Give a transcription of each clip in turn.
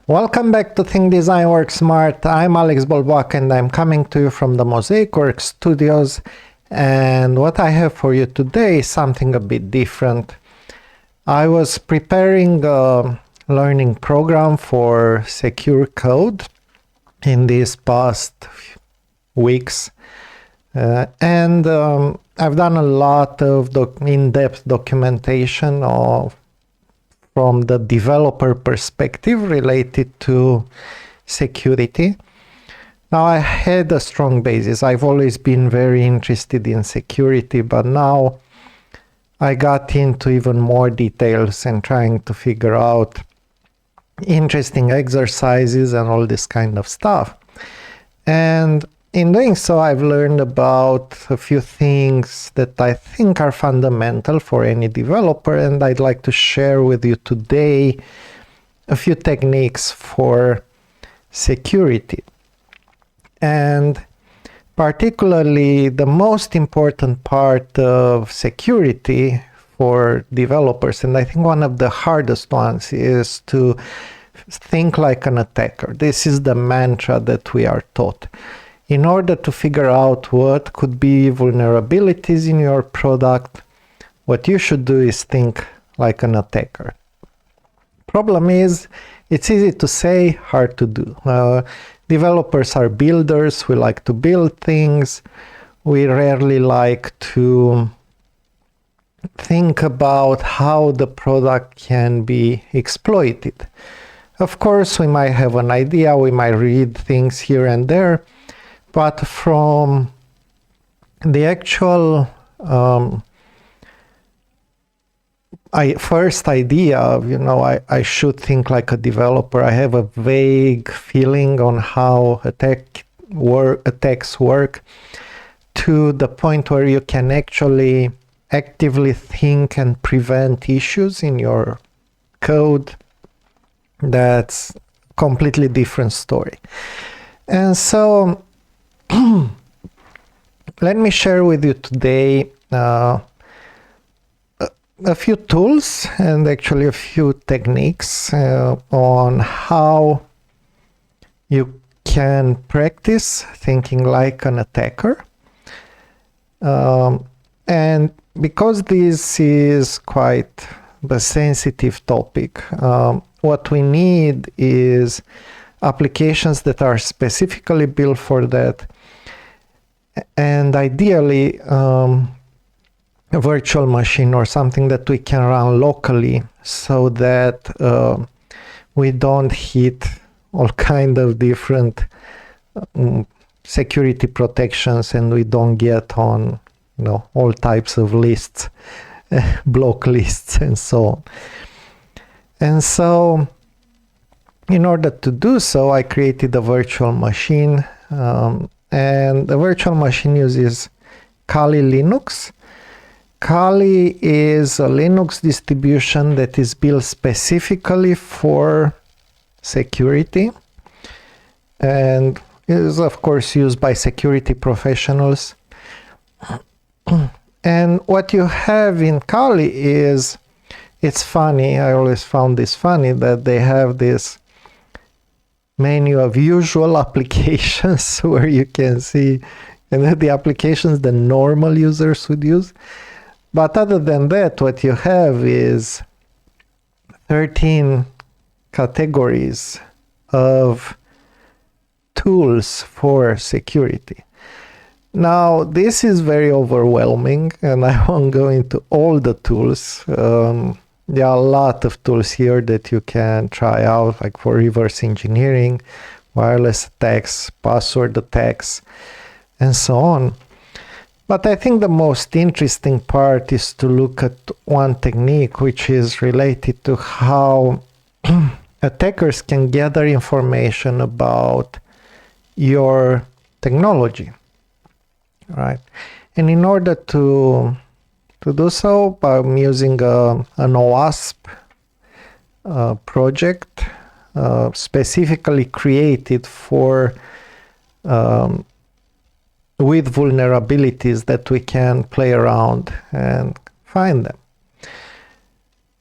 Welcome back to Think Design Work Smart. I'm Alex Bolboaca and I'm coming to you from the Mozaic Works studios. And what I have for you today is something a bit different. I was preparing a learning program for secure code in these past weeks. And I've done a lot of in-depth documentation from the developer perspective related to security. Now, I had a strong basis. I've always been very interested in security, but now I got into even more details and trying to figure out interesting exercises and all this kind of stuff. And in doing so, I've learned about a few things that I think are fundamental for any developer, and I'd like to share with you today a few techniques for security. And particularly, the most important part of security for developers, and I think one of the hardest ones, is to think like an attacker. This is the mantra that we are taught. In order to figure out what could be vulnerabilities in your product, what you should do is think like an attacker. Problem is, it's easy to say, hard to do. Developers are builders. We like to build things. We rarely like to think about how the product can be exploited. Of course, we might have an idea, we might read things here and there, but from the actual first idea of, I should think like a developer, I have a vague feeling on how attacks work, to the point where you can actually actively think and prevent issues in your code, that's a completely different story. And so let me share with you today a few tools and actually a few techniques on how you can practice thinking like an attacker. And because this is quite a sensitive topic, what we need is applications that are specifically built for that, and ideally a virtual machine or something that we can run locally, so that we don't hit all kind of different security protections, and we don't get on all types of lists, block lists and so on. And so in order to do so, I created a virtual machine, and the virtual machine uses Kali Linux. Kali is a Linux distribution that is built specifically for security and is of course used by security professionals. And what you have in Kali is, it's funny, I always found this funny, that they have this menu of usual applications where you can see the applications the normal users would use. But other than that, what you have is 13 categories of tools for security. Now, this is very overwhelming, and I won't go into all the tools. There are a lot of tools here that you can try out, like for reverse engineering, wireless attacks, password attacks, and so on. But I think the most interesting part is to look at one technique, which is related to how attackers can gather information about your technology, right? And in order to do so, I'm using an OWASP project specifically created for with vulnerabilities that we can play around and find them.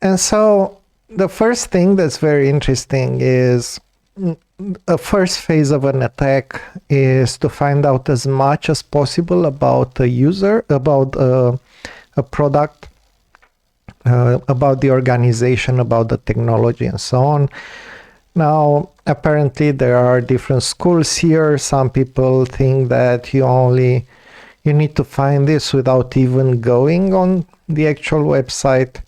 And so the first thing that's very interesting is a first phase of an attack is to find out as much as possible about a user, about a product, about the organization, about the technology, and so on. Now, apparently there are different schools here. Some people think that you need to find this without even going on the actual website.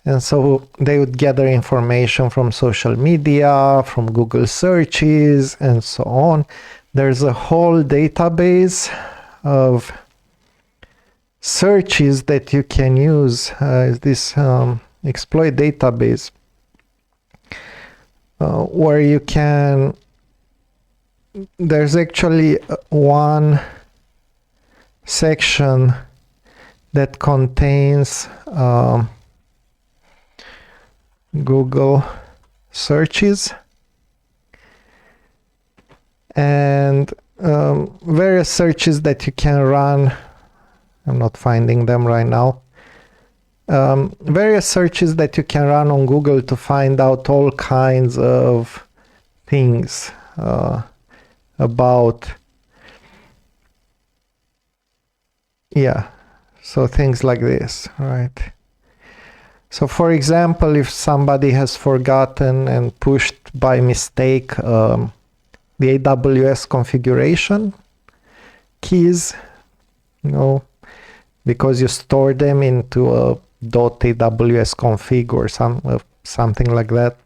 And so they would gather information from social media, from Google searches, and so on. There's a whole database of searches that you can use. This exploit database where you can, there's actually one section that contains Google searches and various searches that you can run. I'm not finding them right now. Various searches that you can run on Google to find out all kinds of things about, so things like this, right? So for example, if somebody has forgotten and pushed by mistake the AWS configuration keys, because you store them into a .aws config or something like that,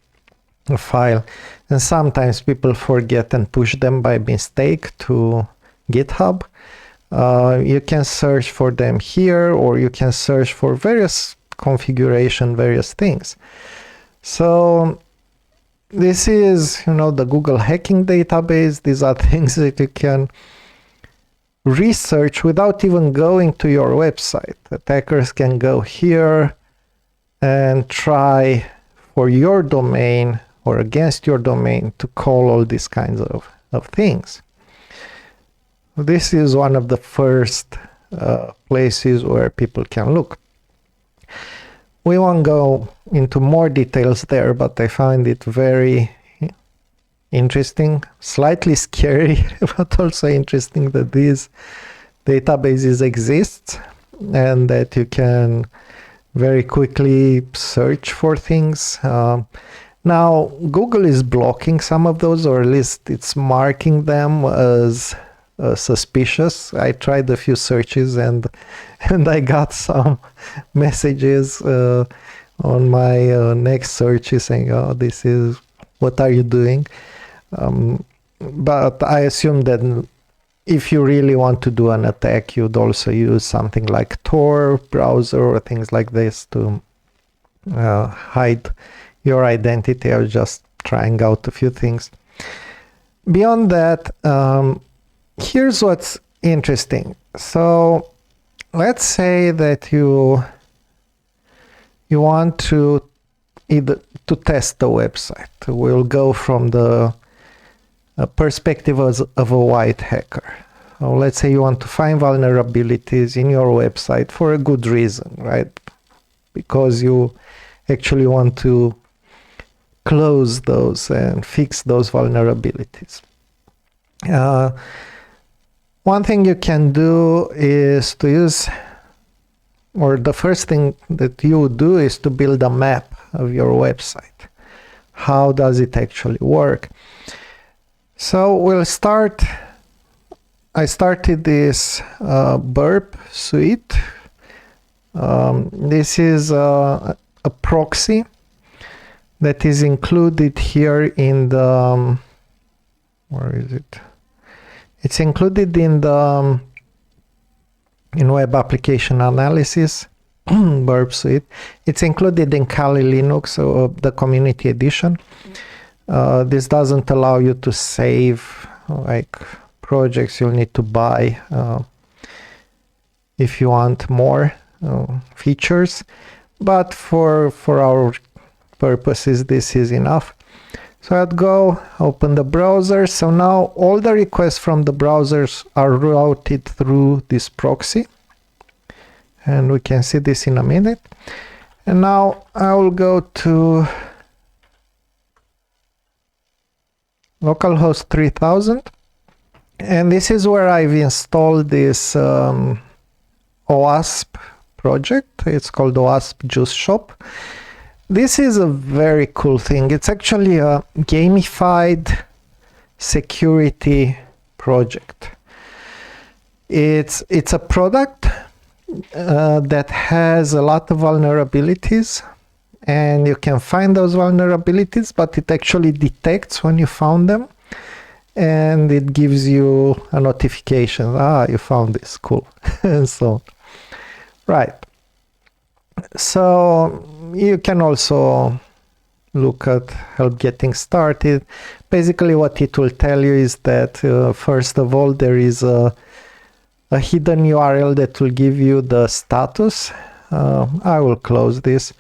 a file, and sometimes people forget and push them by mistake to GitHub. You can search for them here, or you can search for various configuration, various things. So this is, the Google hacking database. These are things that you can research without even going to your website. Attackers can go here and try for your domain or against your domain to call all these kinds of things. This is one of the first places where people can look. We won't go into more details there, but I find it very interesting, slightly scary, but also interesting that these databases exist and that you can very quickly search for things. Now, Google is blocking some of those, or at least it's marking them as suspicious. I tried a few searches and I got some messages on my next search saying, "Oh, this is, what are you doing?" But I assume that if you really want to do an attack, you'd also use something like Tor browser or things like this to hide your identity. I was just trying out a few things. Beyond that, here's what's interesting. So let's say that you want to test the website. We'll go from the perspective of a white hacker. So let's say you want to find vulnerabilities in your website for a good reason, right? Because you actually want to close those and fix those vulnerabilities. One thing you can do is to use, or the first thing that you would do is to build a map of your website. How does it actually work? So we'll start, I started this burp suite. This is a proxy that is included here in the, where is it? It's included in the in web application analysis, burp suite. It's included in Kali Linux, so the community edition. This doesn't allow you to save like projects. You'll need to buy if you want more features, but for our purposes this is enough. So I'd go open the browser. So now all the requests from the browsers are routed through this proxy, and we can see this in a minute. And now I will go to localhost 3000, and this is where I've installed this OWASP project. It's called OWASP Juice Shop. This is a very cool thing. It's actually a gamified security project. It's a product that has a lot of vulnerabilities, and you can find those vulnerabilities, but it actually detects when you found them, and it gives you a notification. You found this, cool. And so, right. So you can also look at help getting started. Basically what it will tell you is that first of all, there is a hidden URL that will give you the status. I will close this.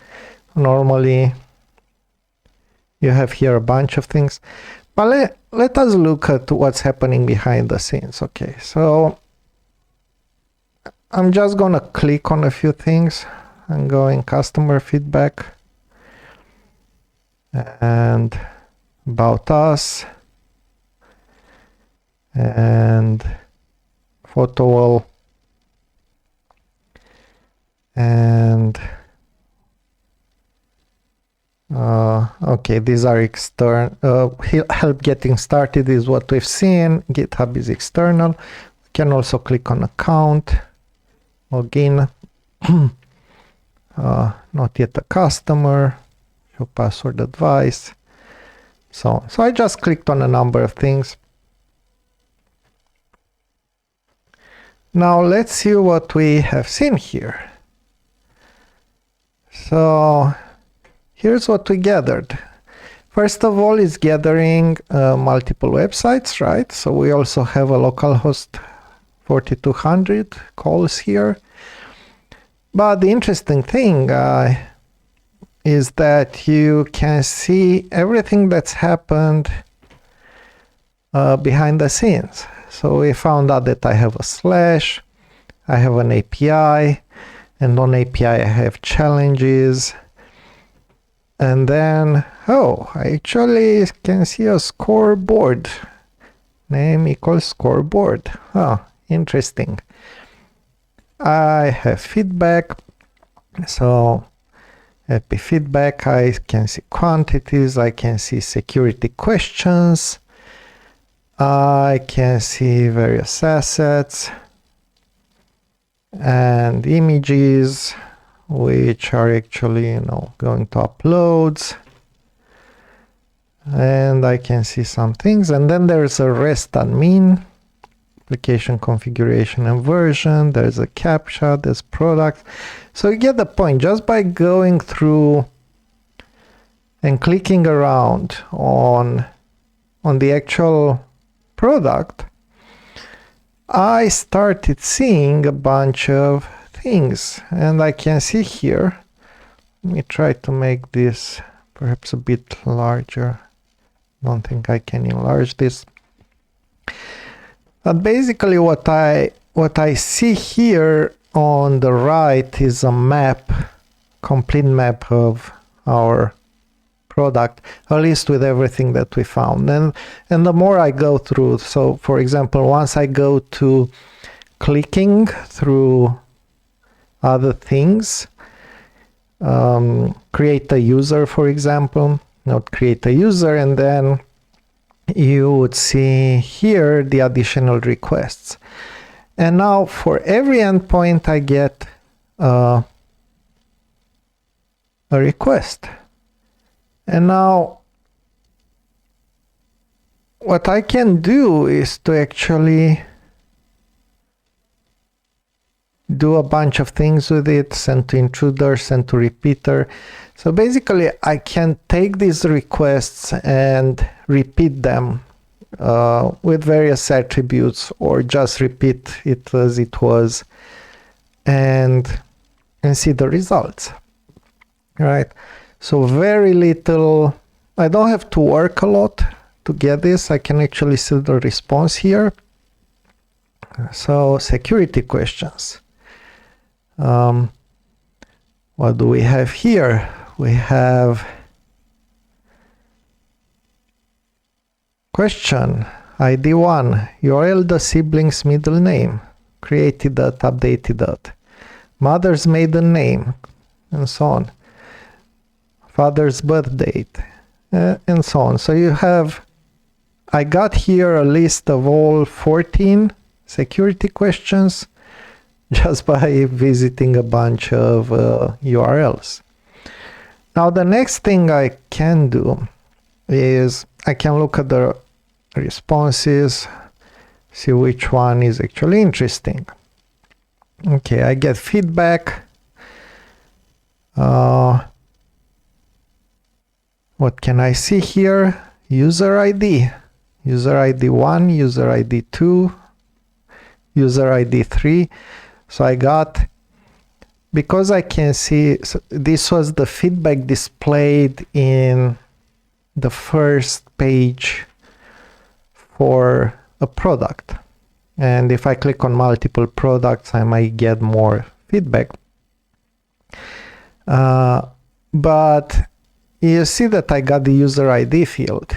Normally you have here a bunch of things, but let us look at what's happening behind the scenes. Okay, so I'm just gonna click on a few things and go in customer feedback and about us and photo wall and okay, these are external. Help getting started is what we've seen. GitHub is external. We can also click on account, login. Not yet a customer, show password advice, so on. So I just clicked on a number of things. Now let's see what we have seen here. So here's what we gathered. First of all, is gathering multiple websites, right? So we also have a localhost 4200 calls here. But the interesting thing is that you can see everything that's happened behind the scenes. So we found out that I have a slash, I have an API, and on API I have challenges. And then, I actually can see a scoreboard. Name equals scoreboard. Interesting. I have feedback. So happy feedback. I can see quantities. I can see security questions. I can see various assets and images, which are actually, going to uploads. And I can see some things. And then there's a REST admin, application configuration and version. There's a CAPTCHA, there's product. So you get the point. Just by going through and clicking around on the actual product, I started seeing a bunch of things. And I can see here, let me try to make this perhaps a bit larger. Don't think I can enlarge this. But basically what I see here on the right is a map, complete map of our product, at least with everything that we found. And the more I go through, so for example, once I go to clicking through other things, create a user, for example, not create a user, and then you would see here the additional requests. And now for every endpoint I get a request. And now what I can do is to actually do a bunch of things with it, send to intruder, send to repeater. So basically I can take these requests and repeat them with various attributes, or just repeat it as it was and see the results, right? So very little, I don't have to work a lot to get this. I can actually see the response here. So security questions. What do we have here? We have Question ID 1. Your elder sibling's middle name. Created at, updated at. Mother's maiden name, and so on. Father's birth date, and so on. So you have, I got here a list of all 14 security questions just by visiting a bunch of URLs. Now the next thing I can do is I can look at the responses, see which one is actually interesting. Okay, I get feedback. What can I see here? User ID. User ID 1, user ID 2, user ID 3. So I got, because I can see, so this was the feedback displayed in the first page for a product. And if I click on multiple products, I might get more feedback. But you see that I got the user ID field.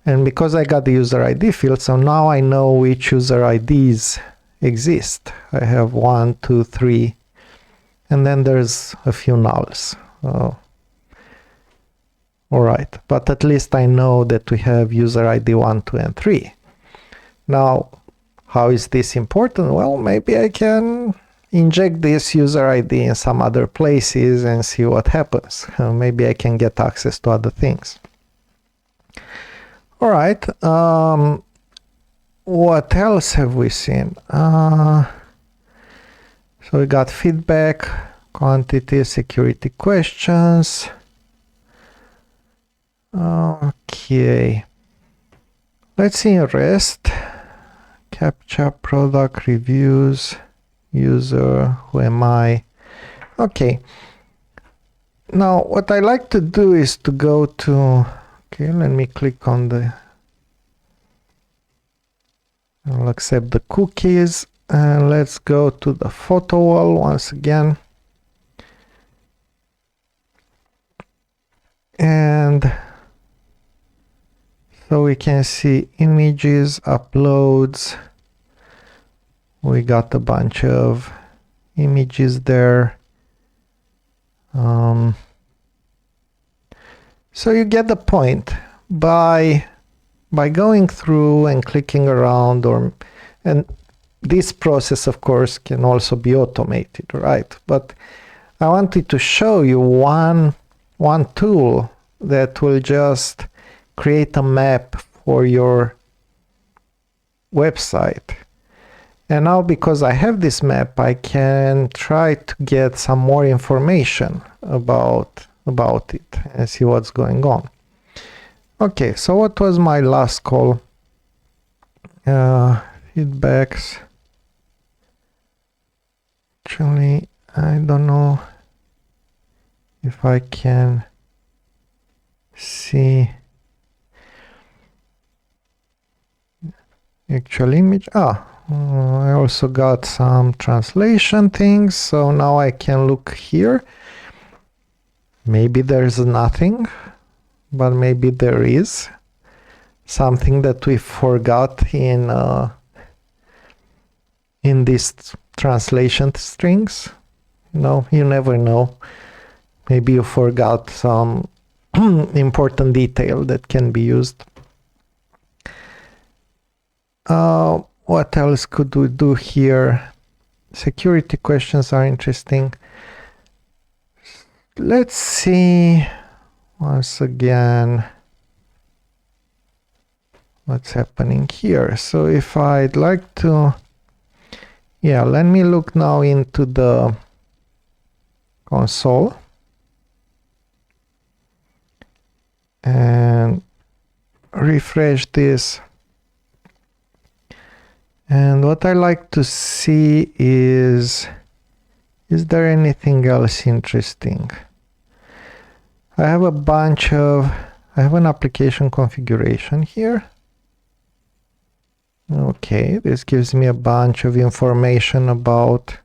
And because I got the user ID field, so now I know which user IDs exist. I have 1, 2, 3, and then there's a few nulls. All right, but at least I know that we have user ID 1, 2, and 3. Now, how is this important? Well, maybe I can inject this user ID in some other places and see what happens. Maybe I can get access to other things. All right. What else have we seen? So we got feedback, quantity, security questions. Okay. Let's see REST. Captcha, product, reviews, user, who am I? Okay. Now, what I like to do is to go to, okay, let me click on the, I'll accept the cookies, and let's go to the photo wall once again. And so we can see images, uploads. We got a bunch of images there. So you get the point. By going through and clicking around, and this process of course can also be automated, right? But I wanted to show you one tool that will just create a map for your website. And now, because I have this map, I can try to get some more information about it and see what's going on. Okay, so what was my last call? Feedbacks. Actually, I don't know if I can see actual image. I also got some translation things, so now I can look here. Maybe there's nothing, but maybe there is something that we forgot in these translation strings. You never know. Maybe you forgot some important detail that can be used. What else could we do here? Security questions are interesting. Let's see once again what's happening here. So if I'd like to, let me look now into the console and refresh this. And what I like to see is there anything else interesting? I have an application configuration here. Okay, this gives me a bunch of information about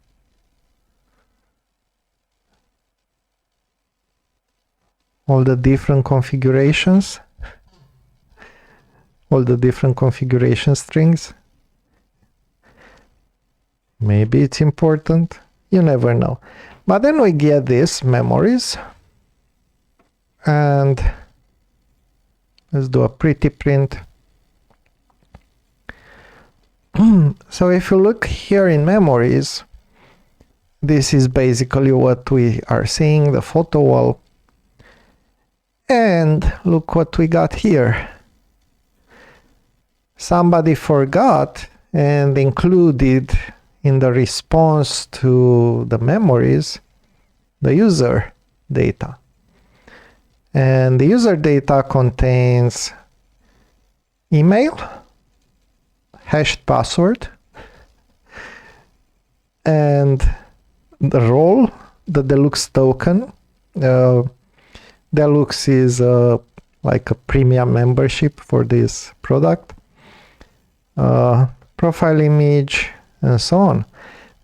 all the different configurations. all the different configuration strings. Maybe it's important, you never know. But then we get this memories, and let's do a pretty print. So if you look here in memories, this is basically what we are seeing, the photo wall. And look what we got here. Somebody forgot and included in the response to the memories the user data. And the user data contains email, hashed password, and the role, the deluxe token. Deluxe is like a premium membership for this product, profile image, and so on.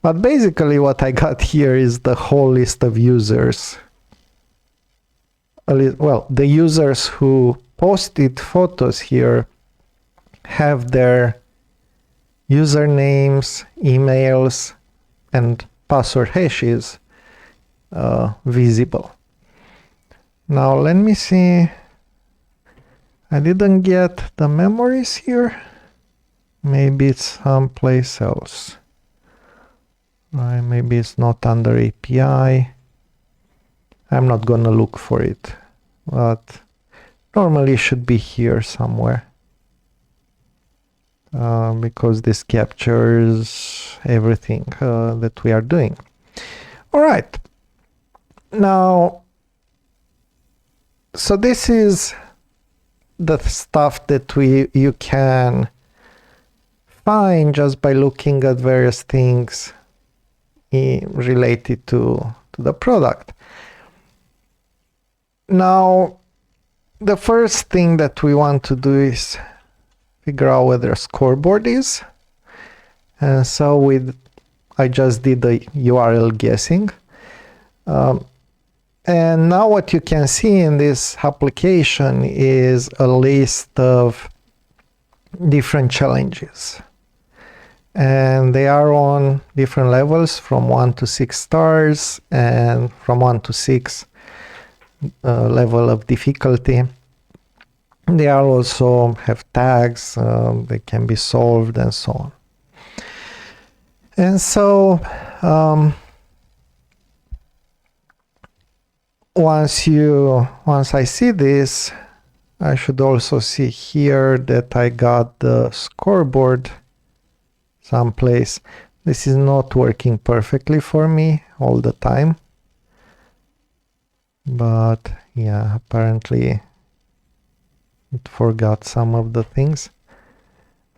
But basically what I got here is the whole list of users. Well, the users who posted photos here have their usernames, emails, and password hashes visible. Now let me see. I didn't get the memories here. Maybe it's someplace else. Maybe it's not under API. I'm not gonna look for it, but normally it should be here somewhere. Because this captures everything that we are doing. All right. Now, so this is the stuff that you can find just by looking at various things related to the product. Now, the first thing that we want to do is figure out whether a scoreboard is. And so I just did the URL guessing. And now what you can see in this application is a list of different challenges. And they are on different levels from 1 to 6 stars, and from 1 to 6 level of difficulty. They are also have tags, they can be solved, and so on. And so once I see this, I should also see here that I got the scoreboard someplace. This is not working perfectly for me all the time, but yeah, apparently it forgot some of the things.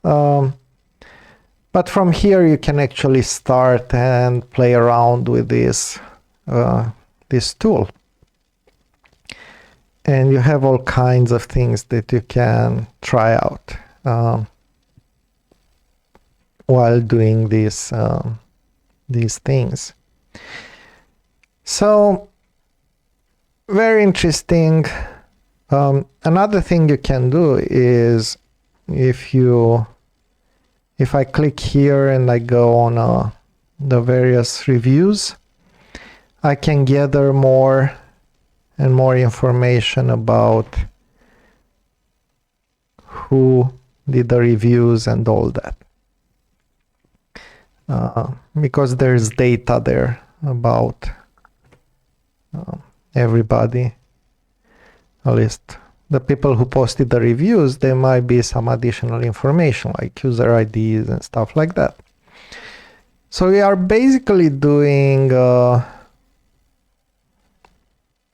But from here you can actually start and play around with this tool. And you have all kinds of things that you can try out while doing these things. So, very interesting. Another thing you can do is if I click here and I go on the various reviews, I can gather more and more information about who did the reviews and all that. Because there's data there about everybody. At least the people who posted the reviews, there might be some additional information like user IDs and stuff like that. So we are basically doing kind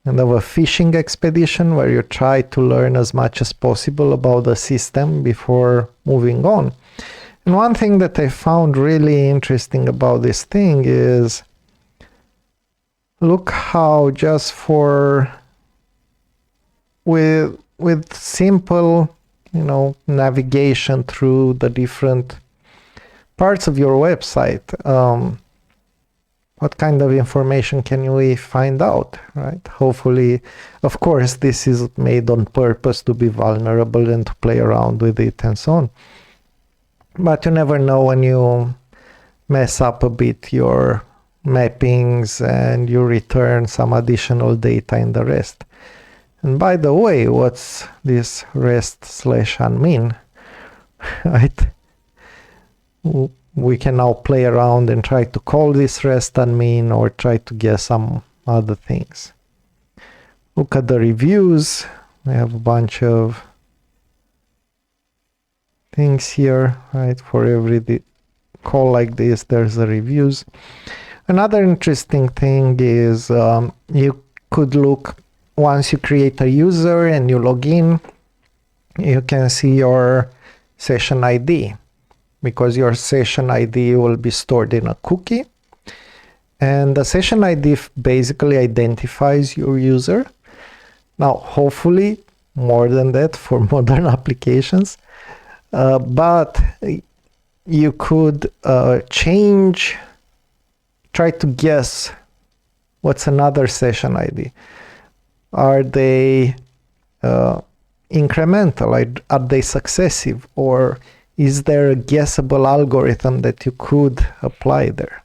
of a fishing expedition where you try to learn as much as possible about the system before moving on. And one thing that I found really interesting about this thing is, look how just with simple, navigation through the different parts of your website, what kind of information can we find out, right? Hopefully, of course, this is made on purpose to be vulnerable and to play around with it and so on. But you never know when you mess up a bit your mappings and you return some additional data in the REST. And by the way, what's this REST/unmean, right? We can now play around and try to call this REST/unmean or try to guess some other things. Look at the reviews. We have a bunch of things here, right? For every call like this, there's the reviews. Another interesting thing is you could look, once you create a user and you log in, you can see your session ID, because your session ID will be stored in a cookie. And the session ID basically identifies your user. Now, hopefully, more than that for modern applications. But you could try to guess what's another session ID. Are they incremental? Are they successive? Or is there a guessable algorithm that you could apply there?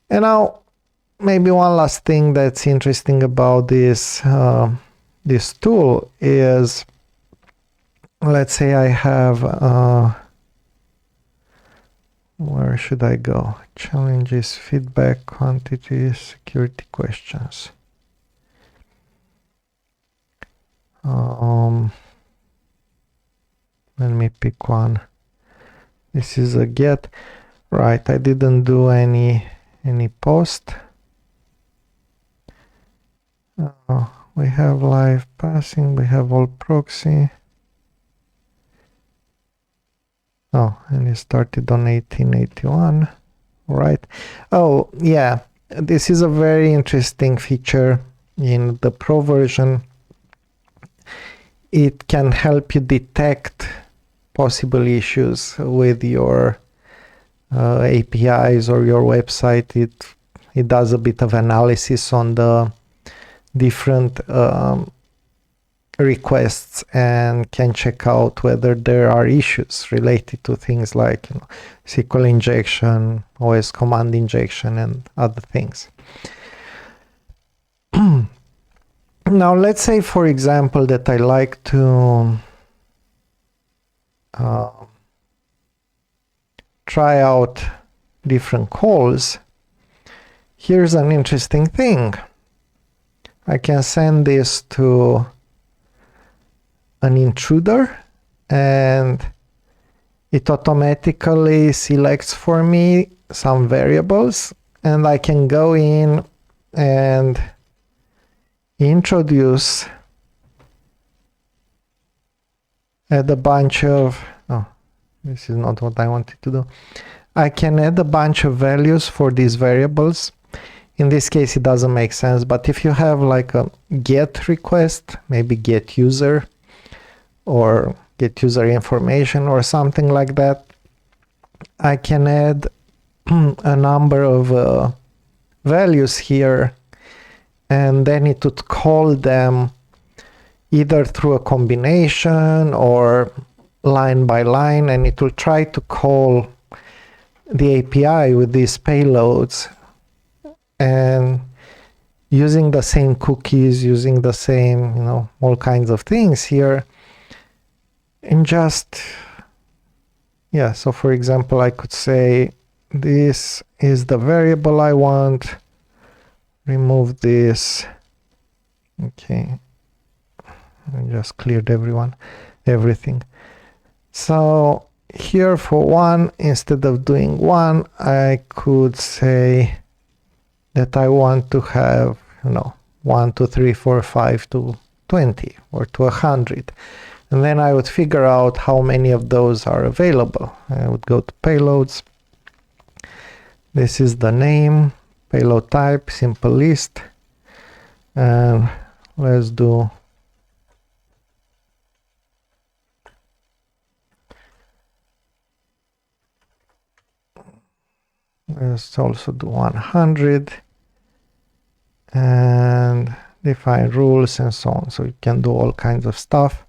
And now, maybe one last thing that's interesting about this tool is, let's say I have, where should I go? Challenges, feedback, quantities, security questions. Let me pick one. This is a get. Right, I didn't do any post. We have live passing, we have all proxy. Oh, and it started on 1881, right? Oh, yeah, this is a very interesting feature in the Pro version. It can help you detect possible issues with your APIs or your website. It does a bit of analysis on the different requests and can check out whether there are issues related to things like SQL injection, OS command injection, and other things. Now, let's say, for example, that I like to try out different calls. Here's an interesting thing. I can send this to an intruder and it automatically selects for me some variables, and I can go in and introduce add a bunch of, oh, this is not what I wanted to do. I can add a bunch of values for these variables. In this case, it doesn't make sense, but if you have like a get request, maybe get user or get user information or something like that, I can add a number of values here, and then it would call them either through a combination or line by line, and it will try to call the API with these payloads, and using the same cookies, using the same, all kinds of things here. And just, yeah, so for example, I could say, this is the variable I want, remove this. Okay, I just cleared everything. So here for one, instead of doing one, I could say that I want to have, 1, 2, 3, 4, 5 to 20 or to 100. And then I would figure out how many of those are available. I would go to payloads. This is the name, payload type, simple list. And let's do Let's also do 100 and define rules and so on. So you can do all kinds of stuff.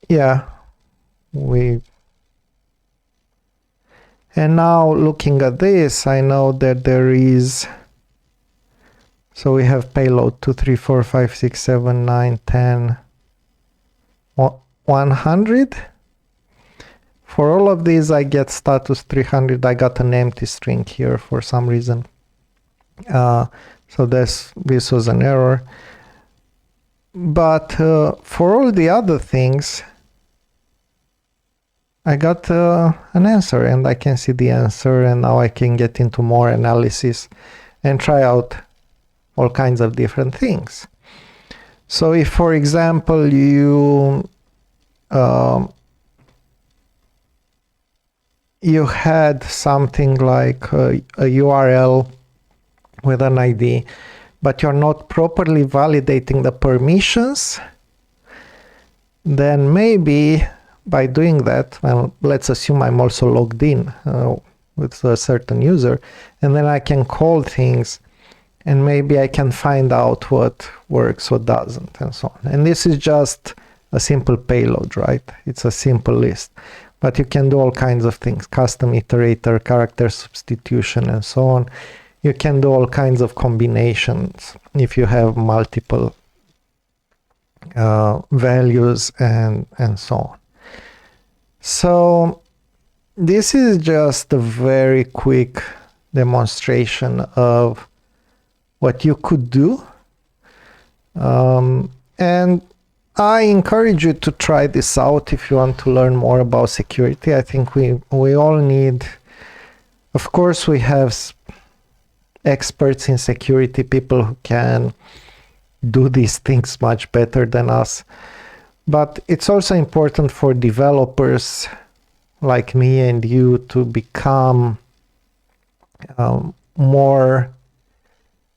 Yeah, and now looking at this, I know that there is, so we have payload 2, 3, 4, 5, 6, 7, 9, 10, 100. For all of these, I get status 300. I got an empty string here for some reason. So this was an error. But for all the other things, I got an answer, and I can see the answer, and now I can get into more analysis and try out all kinds of different things. So if, for example, you had something like a URL with an ID, but you're not properly validating the permissions, then maybe by doing that, well, let's assume I'm also logged in with a certain user, and then I can call things, and maybe I can find out what works, what doesn't, and so on. And this is just a simple payload, right? It's a simple list. But you can do all kinds of things, custom iterator, character substitution, and so on. You can do all kinds of combinations if you have multiple values and so on. So this is just a very quick demonstration of what you could do. And I encourage you to try this out if you want to learn more about security. I think we all need, of course, we have experts in security, people who can do these things much better than us. But it's also important for developers like me and you to become more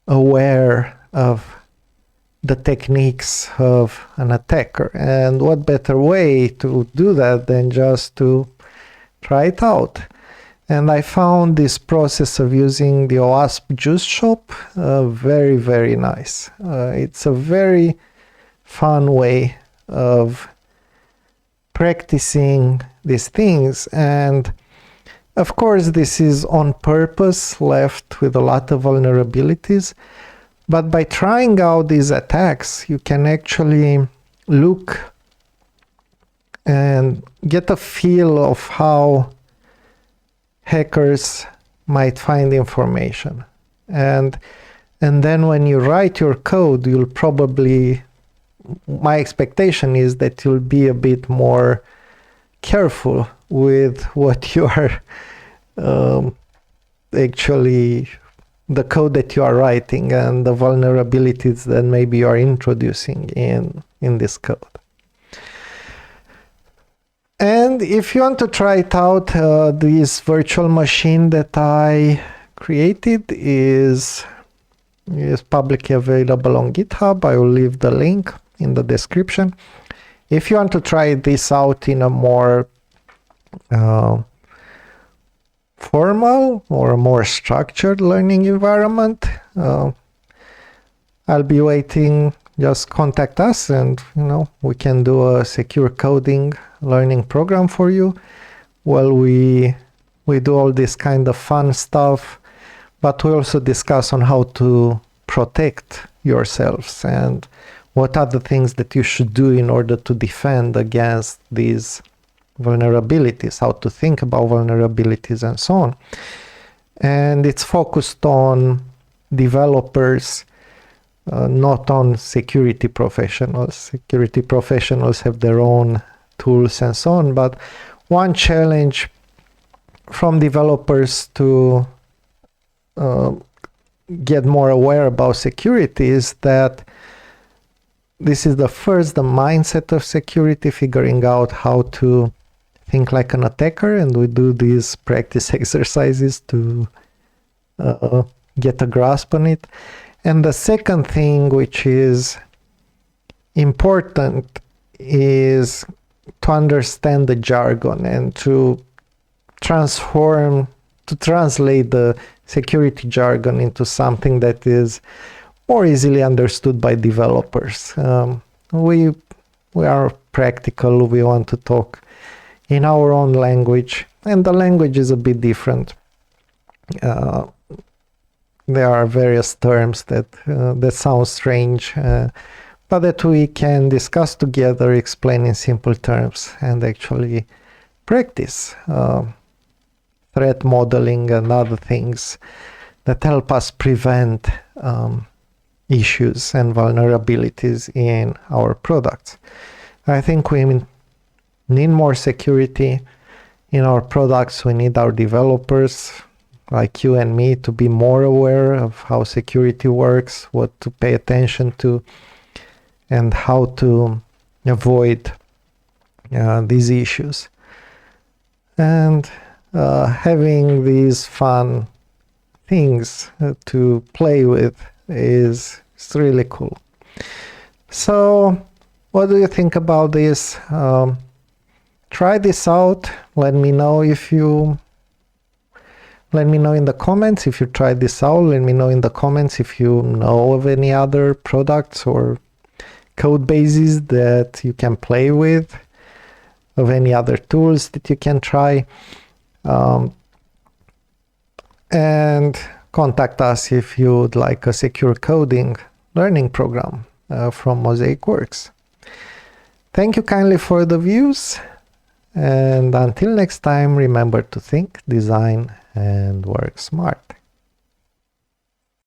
aware of the techniques of an attacker. And what better way to do that than just to try it out? And I found this process of using the OWASP Juice Shop very, very nice. It's a very fun way of practicing these things. And of course, this is on purpose left with a lot of vulnerabilities. But by trying out these attacks, you can actually look and get a feel of how hackers might find information. And then when you write your code, you'll probably, my expectation is that you'll be a bit more careful with what you are actually, the code that you are writing and the vulnerabilities that maybe you are introducing in this code. And if you want to try it out, this virtual machine that I created is publicly available on GitHub. I will leave the link in the description. If you want to try this out in a more formal or a more structured learning environment, I'll be waiting. Just contact us, and we can do a secure coding learning program for you. Well, we do all this kind of fun stuff, but we also discuss on how to protect yourselves and what are the things that you should do in order to defend against these vulnerabilities, how to think about vulnerabilities, and so on. And it's focused on developers, not on security professionals. Security professionals have their own tools and so on, but one challenge from developers to get more aware about security is that this is the mindset of security, figuring out how to think like an attacker, and we do these practice exercises to get a grasp on it. And the second thing, which is important, is to understand the jargon and to transform to translate the security jargon into something that is more easily understood by developers. We are practical, we want to talk in our own language, and the language is a bit different. There are various terms that sound strange, but that we can discuss together, explain in simple terms, and actually practice threat modeling and other things that help us prevent issues and vulnerabilities in our products. I think we need more security in our products. We need our developers like you and me to be more aware of how security works, what to pay attention to, and how to avoid these issues. And having these fun things to play with is really cool. So what do you think about this? Try this out. Let me know in the comments if you tried this out. Let me know in the comments if you know of any other products or code bases that you can play with, of any other tools that you can try. And contact us if you'd like a secure coding learning program from Mozaic Works. Thank you kindly for the views, and until next time, remember to think, design, and work smart.